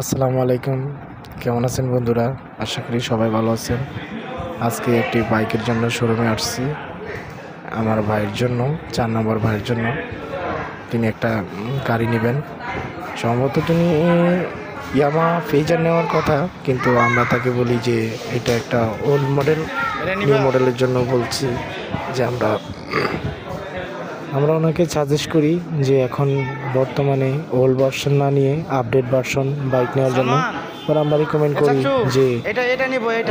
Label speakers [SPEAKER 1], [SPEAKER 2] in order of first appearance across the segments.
[SPEAKER 1] আসসালামু আলাইকুম। কেমন আছেন বন্ধুরা? আশা করি সবাই ভালো আছেন। আজকে একটি বাইকের জন্য শোরুমে আসছি আমার ভাইয়ের জন্য, 4 নম্বর ভাইয়ের জন্য। তিনি একটা গাড়ি নেবেন। সম্ভবত তিনি ইয়ামা ফেজার নেওয়ার কথা, কিন্তু আমরা তাকে বলি যে এটা একটা ওল্ড মডেল, নিউ মডেলের জন্য বলছি যে আমরা ওনাকে সাজেস্ট করি যে এখন বর্তমানে ওল্ড ভার্সন না নিয়ে আপডেট ভার্সন বাইক নেওয়ার জন্য। এবার আমরা রিকমেন্ড করি যে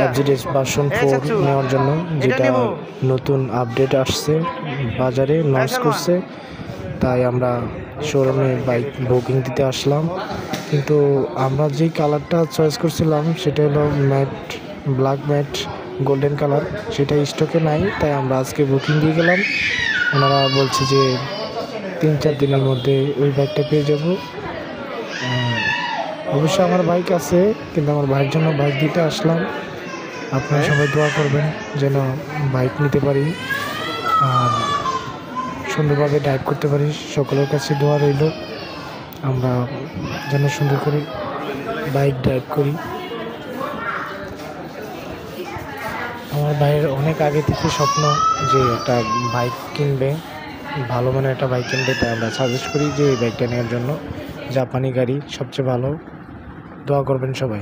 [SPEAKER 1] এফজেডএস ভার্সন 4 নেওয়ার জন্য, যেটা নতুন আপডেট আসছে, বাজারে লঞ্চ করছে। তাই আমরা শোরুমে বাইক বুকিং দিতে আসলাম। কিন্তু আমরা যেই কালারটা চয়েস করছিলাম সেটা হলো matte black, mat golden colour, সেটা স্টকে নাই। তাই আমরা আজকে বুকিং দিয়ে গেলাম। ওনারা বলছে যে 3-4 দিনের মধ্যে ওই বাইকটা পেয়ে যাব। অবশ্যই আমার বাইক আছে, কিন্তু আমার ভাইয়ের জন্য বাইক দিতে আসলাম। আপনারা সবাই দোয়া করবেন যেন বাইক নিতে পারি আর সুন্দরভাবে ড্রাইভ করতে পারি। সকলের কাছে দোয়া রইল আমরা যেন সুন্দর করে বাইক ড্রাইভ করি। আমার ভাইয়ের অনেক আগে থেকে স্বপ্ন যে একটা বাইক কিনবে, ভালো মানের একটা বাইক কিনবে। তাই আমরা সাজেস্ট করি যে এই বাইকটা নেওয়ার জন্য। জাপানি গাড়ি সবচেয়ে ভালো। দোয়া করবেন সবাই।